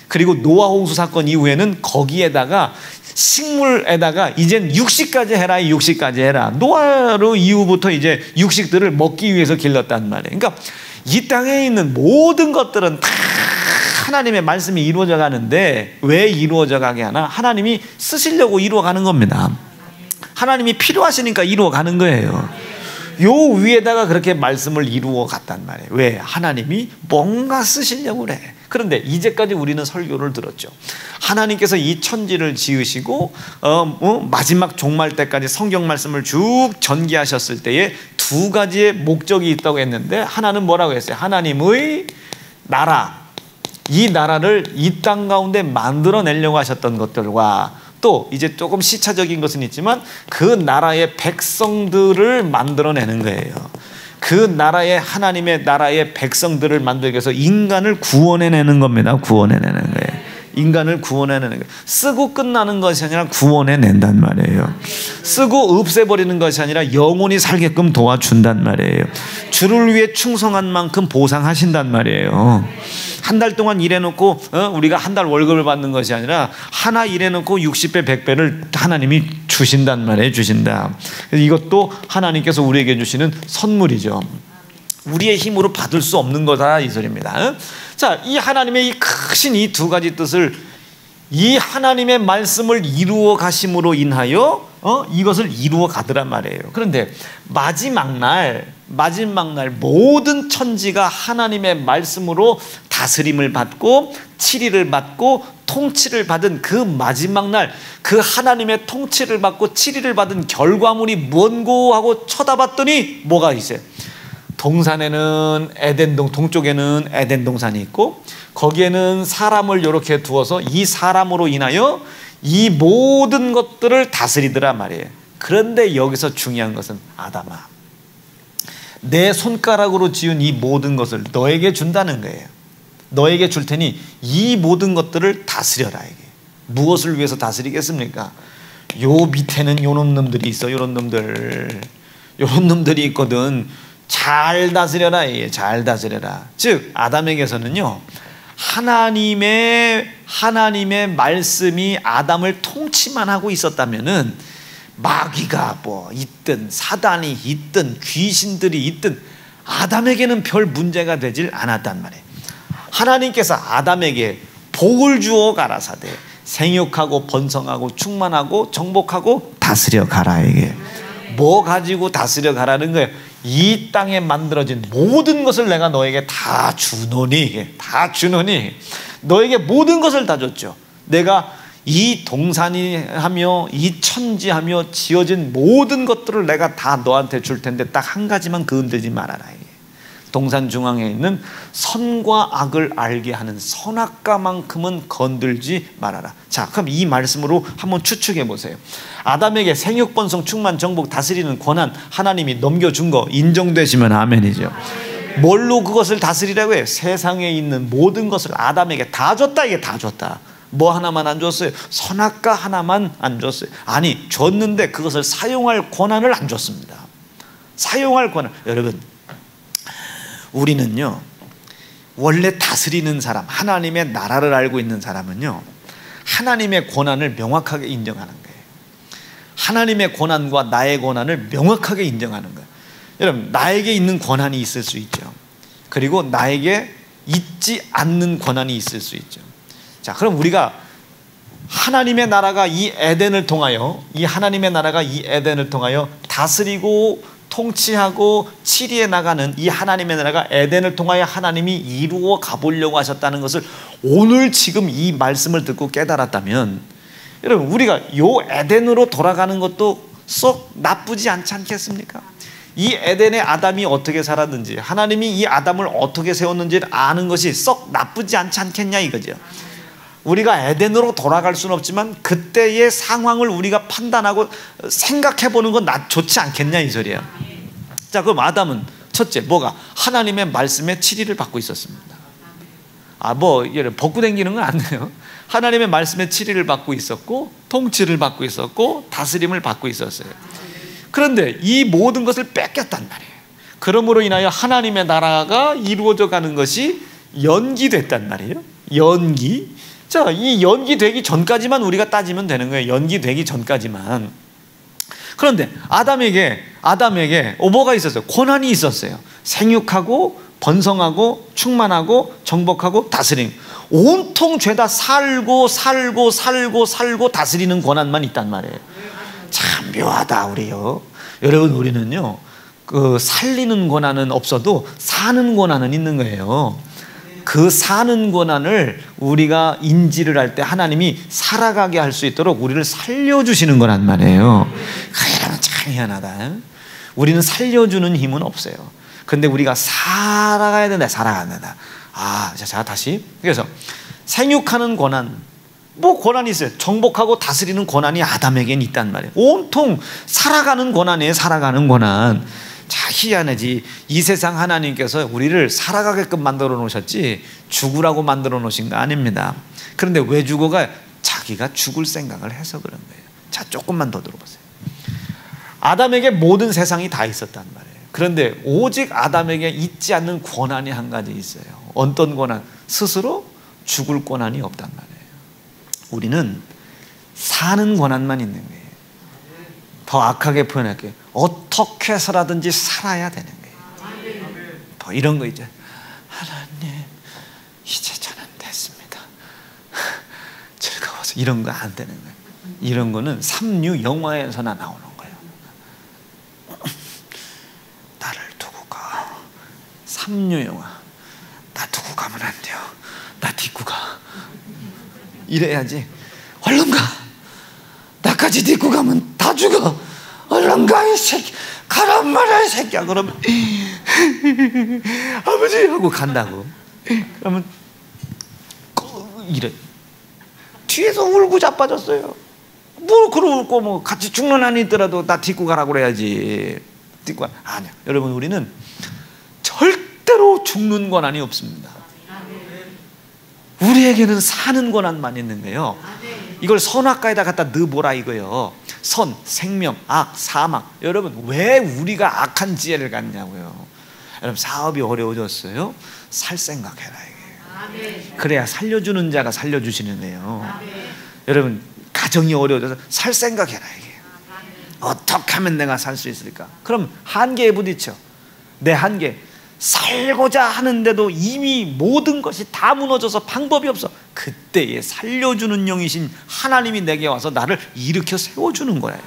그리고 노아 홍수 사건 이후에는 거기에다가 식물에다가 이젠 육식까지 해라, 육식까지 해라. 노아로 이후부터 이제 육식들을 먹기 위해서 길렀단 말이에요. 그러니까 이 땅에 있는 모든 것들은 다 하나님의 말씀이 이루어져 가는데, 왜 이루어져 가게 하나? 하나님이 쓰시려고 이루어 가는 겁니다. 하나님이 필요하시니까 이루어 가는 거예요. 요 위에다가 그렇게 말씀을 이루어 갔단 말이에요. 왜? 하나님이 뭔가 쓰시려고 그래. 그런데 이제까지 우리는 설교를 들었죠. 하나님께서 이 천지를 지으시고 마지막 종말 때까지 성경 말씀을 쭉 전개하셨을 때에 두 가지의 목적이 있다고 했는데, 하나는 뭐라고 했어요? 하나님의 나라, 이 나라를 이 땅 가운데 만들어내려고 하셨던 것들과, 또 이제 조금 시차적인 것은 있지만 그 나라의 백성들을 만들어내는 거예요. 그 나라의, 하나님의 나라의 백성들을 만들기 위해서 인간을 구원해내는 겁니다. 구원해내는 거예요. 인간을 구원해내는 거예요. 쓰고 끝나는 것이 아니라 구원해낸단 말이에요. 쓰고 없애버리는 것이 아니라 영원히 살게끔 도와준단 말이에요. 주를 위해 충성한 만큼 보상하신단 말이에요. 한 달 동안 일해놓고 우리가 한 달 월급을 받는 것이 아니라 하나 일해놓고 60배 100배를 하나님이 주신단 말이에요. 주신다. 이것도 하나님께서 우리에게 주시는 선물이죠. 우리의 힘으로 받을 수 없는 거다, 이 소리입니다. 자, 이 하나님의 이 크신 이 두 가지 뜻을, 이 하나님의 말씀을 이루어 가심으로 인하여 이것을 이루어 가더란 말이에요. 그런데 마지막 날 모든 천지가 하나님의 말씀으로 다스림을 받고 치리를 받고 통치를 받은 그 마지막 날, 그 하나님의 통치를 받고 치리를 받은 결과물이 뭔고 하고 쳐다봤더니 뭐가 있어요? 동산에는 동쪽에는 에덴 동산이 있고, 거기에는 사람을 이렇게 두어서 이 사람으로 인하여 이 모든 것들을 다스리더라 말이에요. 그런데 여기서 중요한 것은, 아담아, 내 손가락으로 지은 이 모든 것을 너에게 준다는 거예요. 너에게 줄 테니 이 모든 것들을 다스려라. 이게 무엇을 위해서 다스리겠습니까? 요 밑에는 요런 놈들이 있어. 요런 놈들이 있거든. 잘 다스려라. 이게 잘 다스려라. 즉 아담에게서는요, 하나님의 말씀이 아담을 통치만 하고 있었다면은 마귀가 뭐 있든 사단이 있든 귀신들이 있든 아담에게는 별 문제가 되질 않았단 말이에요. 하나님께서 아담에게 복을 주어 가라사대 생육하고 번성하고 충만하고 정복하고 다스려 가라. 이게 뭐 가지고 다스려 가라는 거예요? 이 땅에 만들어진 모든 것을 내가 너에게 다 주노니, 너에게 모든 것을 다 줬죠. 내가 이 동산이 하며 이 천지하며 지어진 모든 것들을 내가 다 너한테 줄 텐데 딱 한 가지만 건들지 말아라. 동산 중앙에 있는 선과 악을 알게 하는 선악과만큼은 건들지 말아라. 자, 그럼 이 말씀으로 한번 추측해 보세요. 아담에게 생육, 번성, 충만, 정복, 다스리는 권한 하나님이 넘겨준 거 인정되시면 아멘이죠. 뭘로 그것을 다스리라고 해요? 세상에 있는 모든 것을 아담에게 다 줬다. 이게 다 줬다. 뭐 하나만 안 줬어요? 선악과 하나만 안 줬어요. 아니, 줬는데 그것을 사용할 권한을 안 줬습니다. 사용할 권한. 여러분, 우리는요, 원래 다스리는 사람, 하나님의 나라를 알고 있는 사람은요, 하나님의 권한을 명확하게 인정하는 거예요. 하나님의 권한과 나의 권한을 명확하게 인정하는 거예요. 여러분, 나에게 있는 권한이 있을 수 있죠. 그리고 나에게 있지 않는 권한이 있을 수 있죠. 자, 그럼 우리가 하나님의 나라가 이 에덴을 통하여, 다스리고 통치하고 치리해 나가는 이 하나님의 나라가 에덴을 통하여 하나님이 이루어 가보려고 하셨다는 것을 오늘 지금 이 말씀을 듣고 깨달았다면, 여러분, 우리가 요 에덴으로 돌아가는 것도 썩 나쁘지 않지 않겠습니까? 이 에덴의 아담이 어떻게 살았는지, 하나님이 이 아담을 어떻게 세웠는지를 아는 것이 썩 나쁘지 않지 않겠냐 이거죠. 우리가 에덴으로 돌아갈 수는 없지만 그때의 상황을 우리가 판단하고 생각해 보는 건 좋지 않겠냐 이 소리예요. 자, 그럼 아담은 첫째 뭐가? 하나님의 말씀에 치리를 받고 있었습니다. 벗고 댕기는 건 안 돼요. 하나님의 말씀에 치리를 받고 있었고, 통치를 받고 있었고, 다스림을 받고 있었어요. 그런데 이 모든 것을 뺏겼단 말이에요. 그러므로 인하여 하나님의 나라가 이루어져 가는 것이 연기됐단 말이에요. 연기. 자, 이 연기되기 전까지만 우리가 따지면 되는 거예요. 연기되기 전까지만. 그런데 아담에게 뭐가 있었어요? 고난이 있었어요. 생육하고 번성하고 충만하고 정복하고 다스림. 온통 죄다 살고 다스리는 고난만 있단 말이에요. 참 묘하다 우리요. 여러분, 우리는요 그 살리는 고난은 없어도 사는 고난은 있는 거예요. 그 사는 고난을 우리가 인지를 할 때 하나님이 살아가게 할 수 있도록 우리를 살려주시는 거란 말이에요. 그러면 참 희한하다. 우리는 살려주는 힘은 없어요. 근데 우리가 살아가야 된다. 자, 다시. 그래서 생육하는 고난, 고난이 있어요. 정복하고 다스리는 고난이 아담에겐 있단 말이에요. 온통 살아가는 고난이에요. 살아가는 고난. 자, 희한하지. 이 세상 하나님께서 우리를 살아가게끔 만들어 놓으셨지 죽으라고 만들어 놓으신 거 아닙니다. 그런데 왜 죽어가? 자기가 죽을 생각을 해서 그런 거예요. 자, 조금만 더 들어보세요. 아담에게 모든 세상이 다 있었단 말이에요. 그런데 오직 아담에게 있지 않는 고난이 한 가지 있어요. 어떤 고난? 스스로 죽을 고난이 없단 말이에요. 우리는 사는 고난만 있는 거예요. 더 악하게 표현할게요. 어떻게 해서라든지 살아야 되는 거예요. 더 이런 거 있죠. 하나님, 이제 저는 됐습니다. 즐거워서. 이런 거 안 되는 거예요. 이런 거는 삼류 영화에서나 나오는 거예요. 나를 두고 가. 삼류 영화. 나 두고 가면 안 돼요. 나 딛고 가. 이래야지. 얼른 가. 나까지 딛고 가면 다 죽어. 얼른 가, 이 새끼. 가란 말이야, 이 새끼야. 그러면 아버지 하고 간다고. 그러면 이래. 뒤에서 울고 자빠졌어요. 그러고 같이 죽는 한이 있더라도 나 딛고 가라고 그래야지. 딛고 가. 아니야. 여러분, 우리는 절대로 죽는 고난이 없습니다. 우리에게는 사는 고난만 있는 거예요. 이걸 선악과에다 갖다 넣어보라 이거예요. 선, 생명, 악, 사망. 여러분, 왜 우리가 악한 지혜를 갖냐고요. 여러분, 사업이 어려워졌어요. 살 생각해라 이게. 그래야 살려주는 자가 살려주시는 거예요. 여러분, 가정이 어려워져서 살 생각해라 이게. 어떻게 하면 내가 살 수 있을까? 그럼 한계에 부딪혀. 내 한계. 살고자 하는데도 이미 모든 것이 다 무너져서 방법이 없어. 그때에 살려주는 영이신 하나님이 내게 와서 나를 일으켜 세워주는 거예요.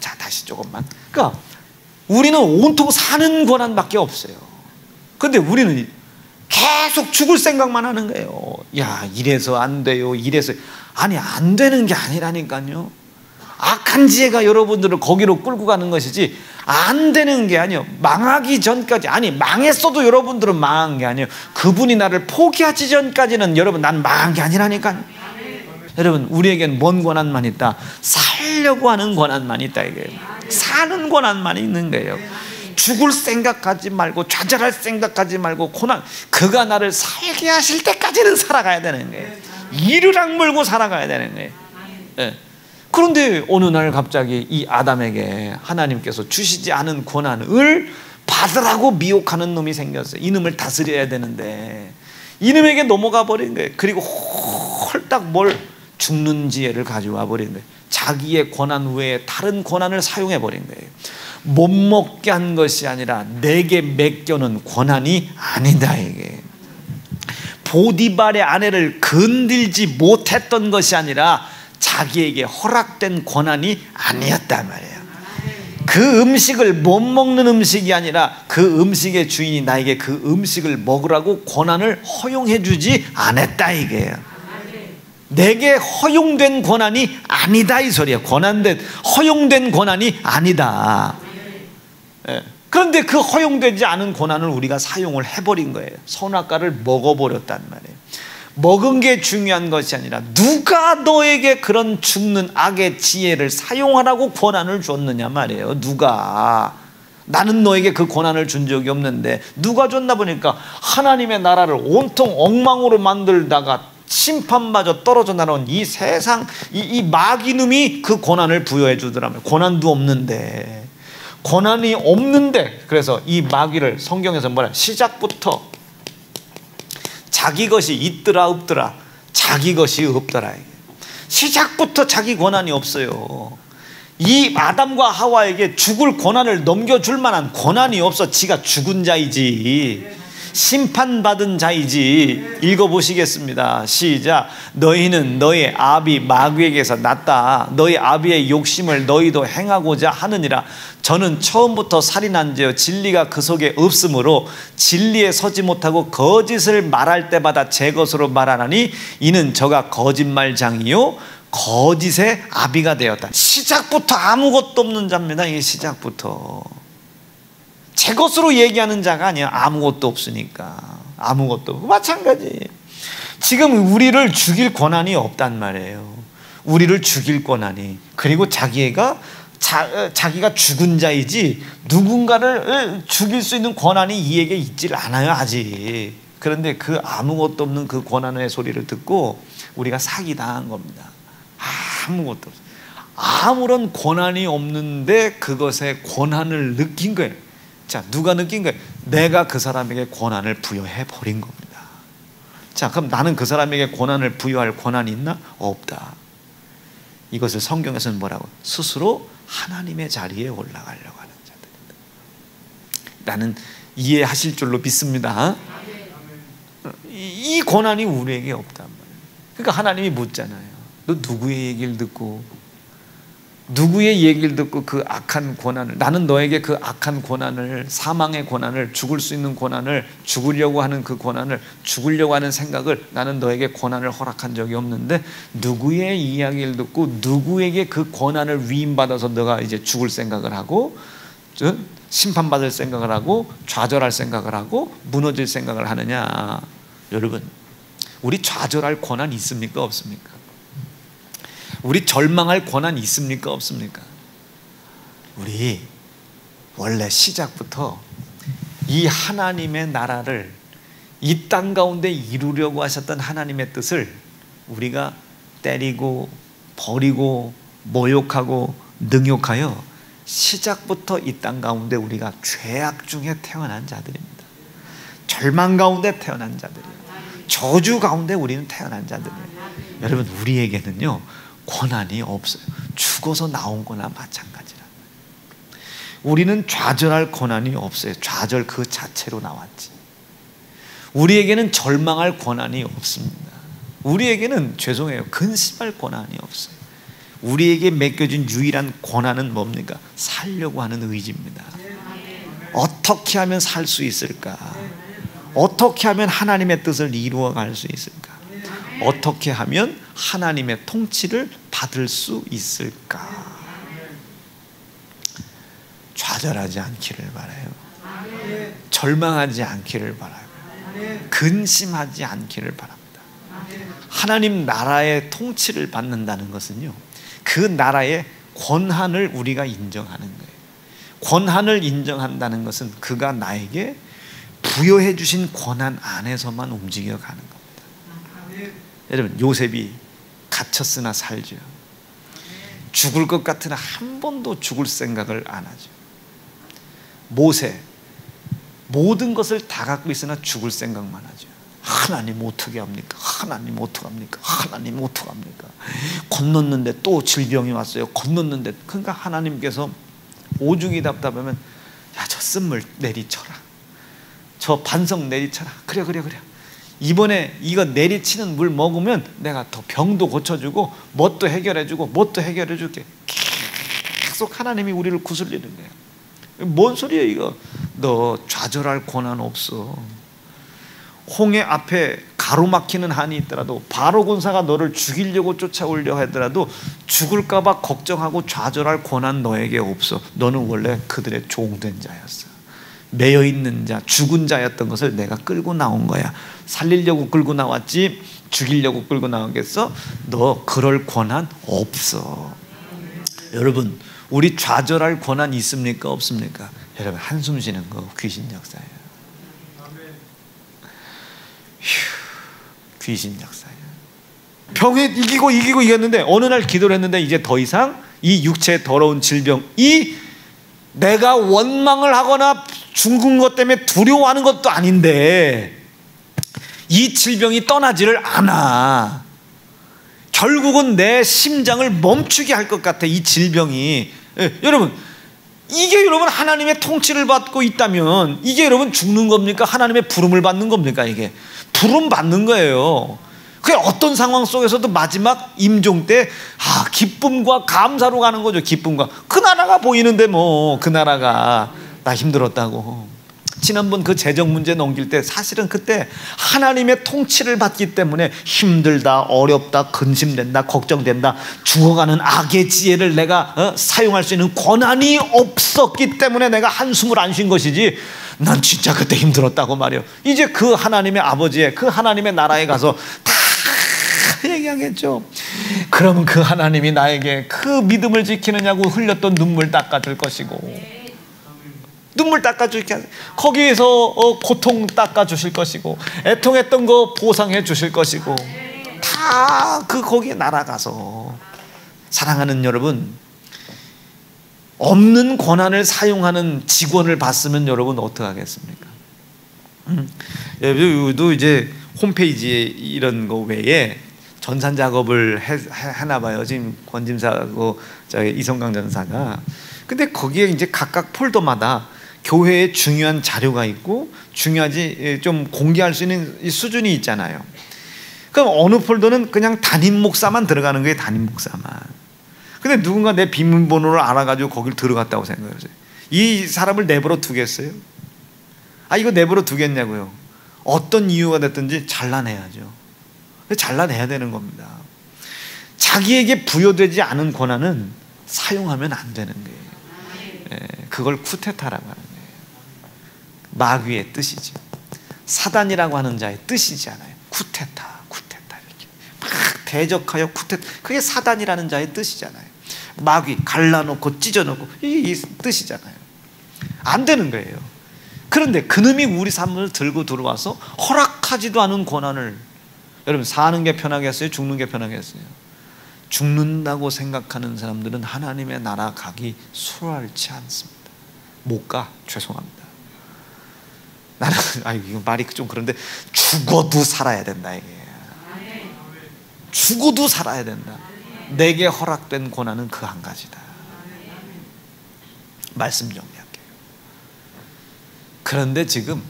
자, 다시 조금만. 그러니까 우리는 온통 사는 고난밖에 없어요. 근데 우리는 계속 죽을 생각만 하는 거예요. 야, 이래서 안 돼요. 이래서. 아니, 안 되는 게 아니라니까요. 악한 지혜가 여러분들을 거기로 끌고 가는 것이지 안 되는 게 아니에요. 망하기 전까지. 아니, 망했어도 여러분들은 망한 게 아니에요. 그분이 나를 포기하기 전까지는 여러분, 난 망한 게 아니라니까요. 여러분, 우리에겐 뭔 고난만 있다? 살려고 하는 고난만 있다 이거예요. 사는 고난만 있는 거예요. 죽을 생각하지 말고 좌절할 생각하지 말고 고난, 그가 나를 살게 하실 때까지는 살아가야 되는 거예요. 이를 악물고 살아가야 되는 거예요. 네. 그런데 어느 날 갑자기 이 아담에게 하나님께서 주시지 않은 고난을 받으라고 미혹하는 놈이 생겼어요. 이놈을 다스려야 되는데 이놈에게 넘어가 버린 거예요. 그리고 홀딱 죽는 지혜를 가져와 버린 거예요. 자기의 고난 외에 다른 고난을 사용해 버린 거예요. 못 먹게 한 것이 아니라 내게 맡겨놓은 고난이 아니다 이게. 보디발의 아내를 건들지 못했던 것이 아니라 자기에게 허락된 고난이 아니었단 말이에요. 그 음식을 못 먹는 음식이 아니라 그 음식의 주인이 나에게 그 음식을 먹으라고 고난을 허용해 주지 않았다 이게요. 내게 허용된 고난이 아니다 이 소리야. 허용된 고난이 아니다. 예. 그런데 그 허용되지 않은 고난을 우리가 사용을 해버린 거예요. 선악과를 먹어버렸단 말이에요. 먹은 게 중요한 것이 아니라 누가 너에게 그런 죽는 악의 지혜를 사용하라고 권한을 줬느냐 말이에요. 누가. 나는 너에게 그 권한을 준 적이 없는데 누가 줬나 보니까 하나님의 나라를 온통 엉망으로 만들다가 심판마저 떨어져 나온 이 세상 이 마귀놈이 그 권한을 부여해 주더라고요. 권한도 없는데, 권한이 없는데, 그래서 이 마귀를 성경에서 뭐라, 시작부터 자기 것이 있더라 없더라, 자기 것이 없더라. 시작부터 자기 권한이 없어요. 이 아담과 하와에게 죽을 권한을 넘겨줄 만한 권한이 없어. 지가 죽은 자이지, 심판받은 자이지. 읽어보시겠습니다. 시작. 너희는 너희 아비 마귀에게서 났다. 너희 아비의 욕심을 너희도 행하고자 하느니라. 저는 처음부터 살인한 죄요 진리가 그 속에 없으므로 진리에 서지 못하고 거짓을 말할 때마다 제 것으로 말하나니 이는 저가 거짓말장이요 거짓의 아비가 되었다. 시작부터 아무것도 없는 자입니다. 이게 시작부터 제 것으로 얘기하는 자가 아니야. 아무것도 없으니까. 아무것도 없고. 마찬가지. 지금 우리를 죽일 권한이 없단 말이에요. 우리를 죽일 권한이. 그리고 자기가 죽은 자이지 누군가를 죽일 수 있는 권한이 이에게 있질 않아요 아직. 그런데 그 아무것도 없는 그 권한의 소리를 듣고 우리가 사기당한 겁니다. 아무것도 없어요. 아무런 권한이 없는데 그것의 권한을 느낀 거예요. 자, 누가 느낀 거예요? 내가 그 사람에게 권한을 부여해 버린 겁니다. 자, 그럼 나는 그 사람에게 권한을 부여할 권한이 있나? 없다. 이것을 성경에서는 뭐라고? 스스로 하나님의 자리에 올라가려고 하는 자들입니다. 나는 이해하실 줄로 믿습니다. 이 권한이 우리에게 없단 말이에요. 그러니까 하나님이 묻잖아요. 너 누구의 얘기를 듣고, 누구의 얘기를 듣고 그 악한 권한을, 나는 너에게 그 악한 권한을, 사망의 권한을, 죽을 수 있는 권한을, 죽으려고 하는 그 권한을, 죽으려고 하는 생각을, 나는 너에게 권한을 허락한 적이 없는데 누구의 이야기를 듣고 누구에게 그 권한을 위임받아서 너가 이제 죽을 생각을 하고 심판받을 생각을 하고 좌절할 생각을 하고 무너질 생각을 하느냐. 여러분, 우리 좌절할 권한 있습니까 없습니까? 우리 절망할 권한 있습니까 없습니까? 우리 원래 시작부터 이 하나님의 나라를 이 땅 가운데 이루려고 하셨던 하나님의 뜻을 우리가 때리고 버리고 모욕하고 능욕하여 시작부터 이 땅 가운데 우리가 죄악 중에 태어난 자들입니다. 절망 가운데 태어난 자들이에요. 저주 가운데 우리는 태어난 자들이에요. 여러분, 우리에게는요 권한이 없어요. 죽어서 나온 거나 마찬가지라. 우리는 좌절할 권한이 없어요. 좌절 그 자체로 나왔지. 우리에게는 절망할 권한이 없습니다. 우리에게는 죄송해요 근심할 권한이 없어요. 우리에게 맡겨진 유일한 권한은 뭡니까? 살려고 하는 의지입니다. 어떻게 하면 살 수 있을까? 어떻게 하면 하나님의 뜻을 이루어갈 수 있을까? 어떻게 하면 하나님의 통치를 받을 수 있을까? 좌절하지 않기를 바라요. 절망하지 않기를 바라요. 근심하지 않기를 바랍니다. 하나님 나라의 통치를 받는다는 것은요, 그 나라의 권한을 우리가 인정하는 거예요. 권한을 인정한다는 것은 그가 나에게 부여해 주신 권한 안에서만 움직여가는 겁니다. 여러분, 요셉이 갇혔으나 살죠. 죽을 것 같으나 한 번도 죽을 생각을 안 하죠. 모세, 모든 것을 다 갖고 있으나 죽을 생각만 하죠. 하나님 어떻게 합니까? 하나님 어떻게 합니까? 하나님 어떻게 합니까? 건넜는데 또 질병이 왔어요. 건넜는데. 그러니까 하나님께서 오죽이 답답하면, 야, 저 쓴물 내리쳐라, 저 반석 내리쳐라. 그래. 이번에 이거 내리치는 물 먹으면 내가 더 병도 고쳐주고 뭣도 해결해주고 뭣도 해결해줄게. 계속 하나님이 우리를 구슬리는 거예요. 뭔 소리야 이거? 너 좌절할 권한 없어. 홍해 앞에 가로막히는 한이 있더라도, 바로 군사가 너를 죽이려고 쫓아오려 하더라도 죽을까 봐 걱정하고 좌절할 권한 너에게 없어. 너는 원래 그들의 종된 자였어. 매여 있는 자, 죽은 자였던 것을 내가 끌고 나온 거야. 살리려고 끌고 나왔지 죽이려고 끌고 나오겠어? 너 그럴 권한 없어. 여러분, 우리 좌절할 권한 있습니까? 없습니까? 여러분, 한숨 쉬는 거 귀신 역사예요. 귀신 역사예요. 병에 이기고 이겼는데 어느 날 기도를 했는데 이제 더 이상 이 육체의 더러운 질병이 내가 원망을 하거나 죽은 것 때문에 두려워하는 것도 아닌데 이 질병이 떠나지를 않아. 결국은 내 심장을 멈추게 할 것 같아, 이 질병이. 여러분, 이게 여러분 하나님의 통치를 받고 있다면 이게 여러분 죽는 겁니까? 하나님의 부름을 받는 겁니까? 이게 부름 받는 거예요. 그게 어떤 상황 속에서도 마지막 임종 때 기쁨과 감사로 가는 거죠. 기쁨과. 그 나라가 보이는데 뭐 그 나라가 나 힘들었다고. 지난번 그 재정 문제 넘길 때 사실은 그때 하나님의 통치를 받기 때문에 힘들다, 어렵다, 근심된다, 걱정된다, 죽어가는 악의 지혜를 내가 사용할 수 있는 권한이 없었기 때문에 내가 한숨을 안 쉰 것이지, 난 진짜 그때 힘들었다고 말이요. 이제 그 하나님의 아버지의 그 하나님의 나라에 가서 다 얘기하겠죠. 그러면 그 하나님이 나에게 그 믿음을 지키느냐고 흘렸던 눈물 닦아줄 것이고, 눈물 닦아주게 하세요. 거기에서 고통 닦아주실 것이고, 애통했던 거 보상해 주실 것이고, 다 거기에 날아가서. 사랑하는 여러분, 없는 권한을 사용하는 직원을 봤으면 여러분 어떻게 하겠습니까? 여러분도 이제 홈페이지에 이런 거 외에 전산 작업을 하나 봐요. 지금 권짐사하고 이성강 전사가. 근데 거기에 이제 각각 폴더마다 교회에 중요한 자료가 있고 중요하지 좀 공개할 수 있는 수준이 있잖아요. 그럼 어느 폴더는 그냥 담임 목사만 들어가는 거예요. 담임 목사만. 근데 누군가 내 비밀번호를 알아가지고 거길 들어갔다고 생각해보세요. 이 사람을 내버려 두겠어요? 이거 내버려 두겠냐고요. 어떤 이유가 됐든지 잘라내야죠. 잘라내야 되는 겁니다. 자기에게 부여되지 않은 권한은 사용하면 안 되는 거예요. 그걸 쿠데타라고 하는 거예요. 마귀의 뜻이죠. 사단이라고 하는 자의 뜻이잖아요. 쿠데타 이렇게 막 대적하여 쿠데타. 그게 사단이라는 자의 뜻이잖아요. 마귀 갈라놓고 찢어놓고 이 뜻이잖아요. 안 되는 거예요. 그런데 그놈이 우리 삶을 들고 들어와서 허락하지도 않은 권한을, 여러분 사는 게 편하겠어요? 죽는 게 편하겠어요? 죽는다고 생각하는 사람들은 하나님의 나라 가기 수월치 않습니다. 못 가. 죄송합니다. 나는 이거 말이 좀 그런데 죽어도 살아야 된다 이게. 죽어도 살아야 된다. 내게 허락된 고난은 그 한 가지다. 말씀 정리할게요. 그런데 지금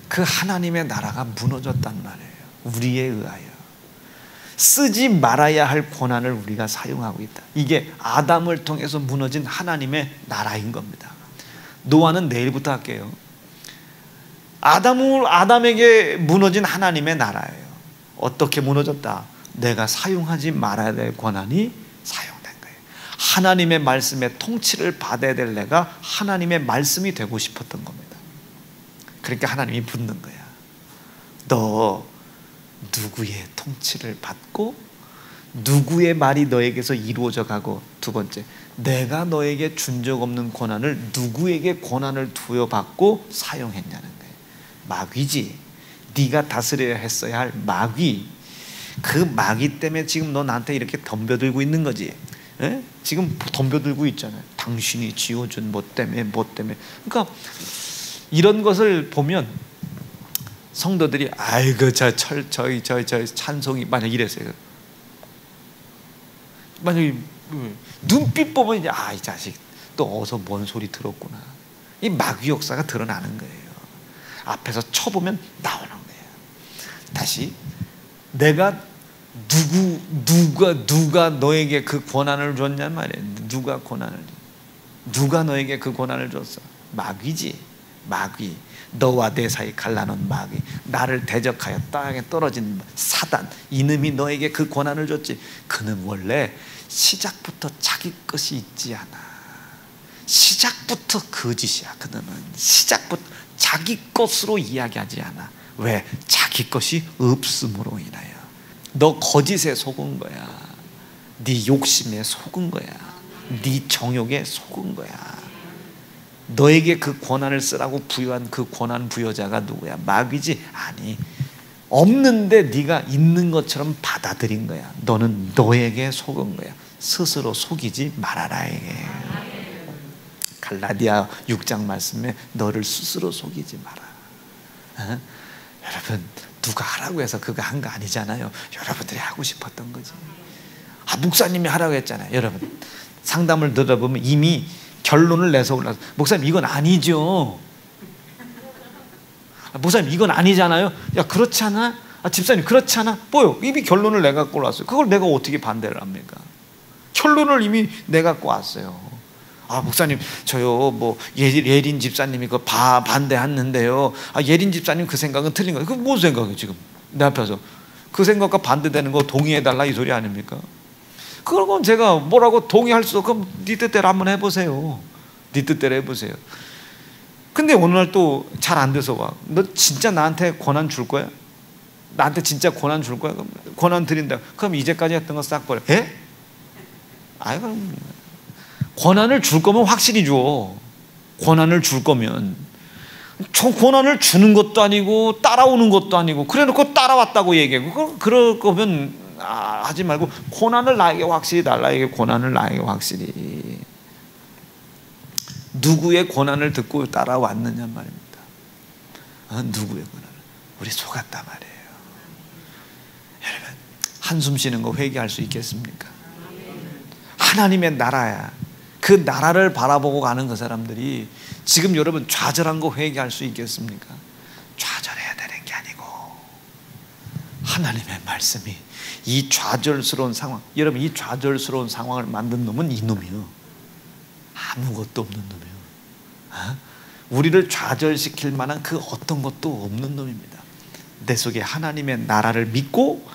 그 하나님의 나라가 무너졌단 말이에요. 우리에 의하여 쓰지 말아야 할 권한을 우리가 사용하고 있다. 이게 아담을 통해서 무너진 하나님의 나라인 겁니다. 노아는 내일부터 할게요. 아담에게 무너진 하나님의 나라예요. 어떻게 무너졌다? 내가 사용하지 말아야 될 권한이 사용된 거예요. 하나님의 말씀에 통치를 받아야 될 내가 하나님의 말씀이 되고 싶었던 겁니다. 그러니까 하나님이 붙는 거야. 너 누구의 통치를 받고 누구의 말이 너에게서 이루어져 가고, 두 번째, 내가 너에게 준 적 없는 권한을 누구에게 권한을 부여받고 사용했냐는 거예요. 마귀지. 네가 다스려야 했어야 할 마귀. 그 마귀 때문에 지금 너 나한테 이렇게 덤벼들고 있는 거지. 에? 지금 덤벼들고 있잖아요. 당신이 지어준 뭐 때문에. 그러니까 이런 것을 보면 성도들이 아이고 저 찬송이 만약 이랬어요. 만약에 눈빛 보면 이제 이 자식 또 어서 뭔 소리 들었구나. 이 마귀 역사가 드러나는 거예요. 앞에서 쳐보면 나오는 거예요. 다시 내가 누가 너에게 그 권한을 줬냔 말이에요. 누가 너에게 그 권한을 줬어? 마귀지. 마귀, 너와 내 사이 갈라놓은 마귀, 나를 대적하여 땅에 떨어진 사단, 이놈이 너에게 그 권한을 줬지. 그는 원래 시작부터 자기 것이 있지 않아. 시작부터 거짓이야. 그는 시작부터 자기 것으로 이야기하지 않아. 왜? 자기 것이 없음으로 인하여. 너 거짓에 속은 거야. 네 욕심에 속은 거야. 네 정욕에 속은 거야. 너에게 그 권한을 쓰라고 부여한 그 권한 부여자가 누구야? 마귀지? 아니, 없는데 네가 있는 것처럼 받아들인 거야. 너는 너에게 속은 거야. 스스로 속이지 말아라. 이게 갈라디아 6장 말씀에 너를 스스로 속이지 마라. 어? 여러분, 누가 하라고 해서 그거 한 거 아니잖아요. 여러분들이 하고 싶었던 거지. 목사님이 하라고 했잖아요. 여러분, 상담을 들어보면 이미 결론을 내서 올라서, 목사님 이건 아니죠. 목사님 이건 아니잖아요. 야, 그렇지 않아? 집사님 그렇지 않아? 뭐요? 이미 결론을 내갖고 올라왔어요. 그걸 내가 어떻게 반대를 합니까? 결론을 이미 내갖고 왔어요. 목사님 저요 뭐 예린 집사님이 그 반대했는데요. 예린 집사님 그 생각은 틀린 거예요. 그게 무슨 생각이에요? 지금 내 앞에서 그 생각과 반대되는 거 동의해달라 이 소리 아닙니까? 그건 제가 뭐라고 동의할 수 없고, 그럼 네 뜻대로 한번 해보세요. 네 뜻대로 해보세요. 근데 어느 날 또 잘 안 돼서 와. 너 진짜 나한테 권한 줄 거야? 나한테 진짜 권한 줄 거야? 그럼 권한 드린다. 그럼 이제까지 했던 거 싹 버려. 에? 그럼 권한을 줄 거면 확실히 줘. 권한을 줄 거면. 권한을 주는 것도 아니고 따라오는 것도 아니고 그래놓고 따라왔다고 얘기하고, 그럴 거면 하지 말고 권한을 나에게 확실히 달라. 이게 권한을 나에게 확실히. 누구의 권한을 듣고 따라왔느냐 말입니다. 누구의 권한을. 우리 속았단 말이에요. 여러분, 한숨 쉬는 거 회개할 수 있겠습니까? 하나님의 나라야. 그 나라를 바라보고 가는 그 사람들이 지금 여러분 좌절한 거 회개할 수 있겠습니까? 좌절해야 되는 게 아니고 하나님의 말씀이 이 좌절스러운 상황, 여러분 이 좌절스러운 상황을 만든 놈은 이 놈이요. 아무것도 없는 놈이요. 우리를 좌절시킬 만한 그 어떤 것도 없는 놈입니다. 내 속에 하나님의 나라를 믿고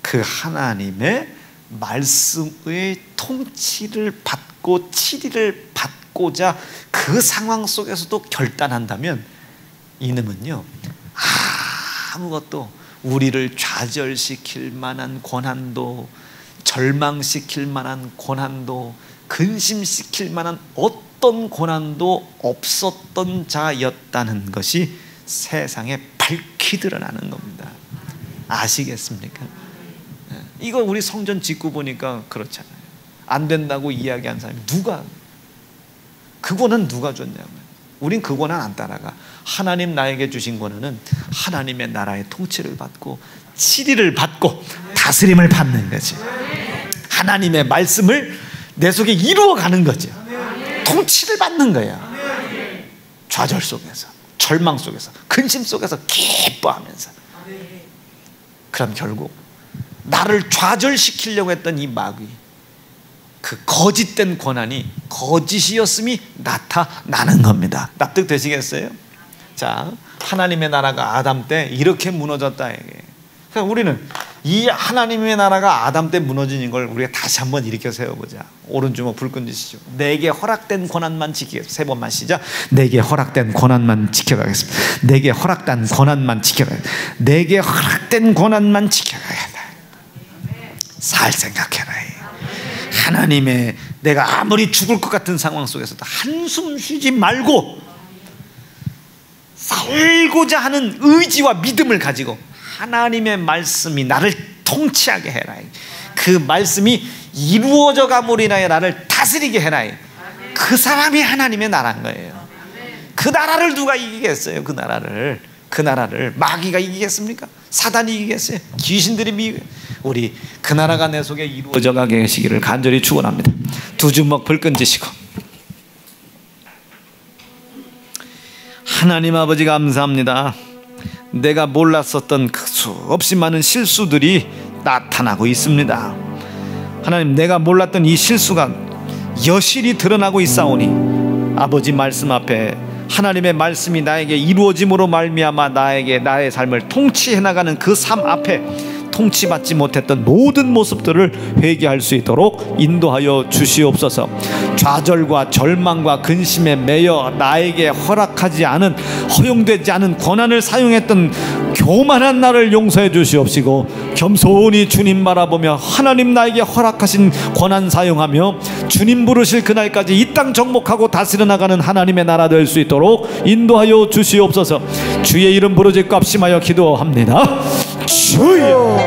그 하나님의 말씀의 통치를 받고 치리를 받고자 그 상황 속에서도 결단한다면 이놈은요, 아무것도 우리를 좌절시킬 만한 권한도, 절망시킬 만한 권한도, 근심시킬 만한 어떤 권한도 없었던 자였다는 것이 세상에 밝히 드러나는 겁니다. 아시겠습니까? 이거 우리 성전 짓고 보니까 그렇잖아요. 안 된다고 이야기한 사람이 누가, 그 권한 누가 줬냐고요. 우린 그 권한 안 따라가. 하나님 나에게 주신 권한은 하나님의 나라의 통치를 받고 치리를 받고 다스림을 받는 거지. 하나님의 말씀을 내 속에 이루어가는 거죠. 통치를 받는 거야. 좌절 속에서, 절망 속에서, 근심 속에서 기뻐하면서. 그럼 결국 나를 좌절시키려고 했던 이 마귀, 그 거짓된 권한이 거짓이었음이 나타나는 겁니다. 납득되시겠어요? 자, 하나님의 나라가 아담 때 이렇게 무너졌다. 그러니까 우리는 이 하나님의 나라가 아담 때 무너진 걸 우리가 다시 한번 일으켜 세워보자. 오른주먹 불끈 쥐시죠. 내게 허락된 권한만 지키겠습니다. 세 번만 시작. 내게 허락된 권한만 지켜가겠습니다. 내게 허락된 권한만 지켜가겠습니다. 내게 허락된 권한만 지켜가겠다. 살 생각해라. 하나님의, 내가 아무리 죽을 것 같은 상황 속에서도 한숨 쉬지 말고 살고자 하는 의지와 믿음을 가지고 하나님의 말씀이 나를 통치하게 해라. 그 말씀이 이루어져 감으로 인하여 나를 다스리게 해라. 그 사람이 하나님의 나라인 거예요. 그 나라를 누가 이기겠어요? 그 나라를 마귀가 이기겠습니까? 사단이 이기겠어요? 귀신들이 우리 그 나라가 내 속에 이루어져 가게 하시기를 간절히 축원합니다. 두 주먹 불끈 쥐시고, 하나님 아버지 감사합니다. 내가 몰랐었던 그 수없이 많은 실수들이 나타나고 있습니다. 하나님, 내가 몰랐던 이 실수가 여실히 드러나고 있사오니 아버지 말씀 앞에 하나님의 말씀이 나에게 이루어짐으로 말미암아 나의 삶을 통치해 나가는 그 삶 앞에 통치받지 못했던 모든 모습들을 회개할 수 있도록 인도하여 주시옵소서. 좌절과 절망과 근심에 매여 나에게 허락하지 않은, 허용되지 않은 권한을 사용했던 교만한 나를 용서해 주시옵시고, 겸손히 주님 바라보며 하나님 나에게 허락하신 권한 사용하며 주님 부르실 그날까지 이 땅 정복하고 다스려 나가는 하나님의 나라 될 수 있도록 인도하여 주시옵소서. 주의 이름 부르짖고 합심하여 기도합니다. 주여.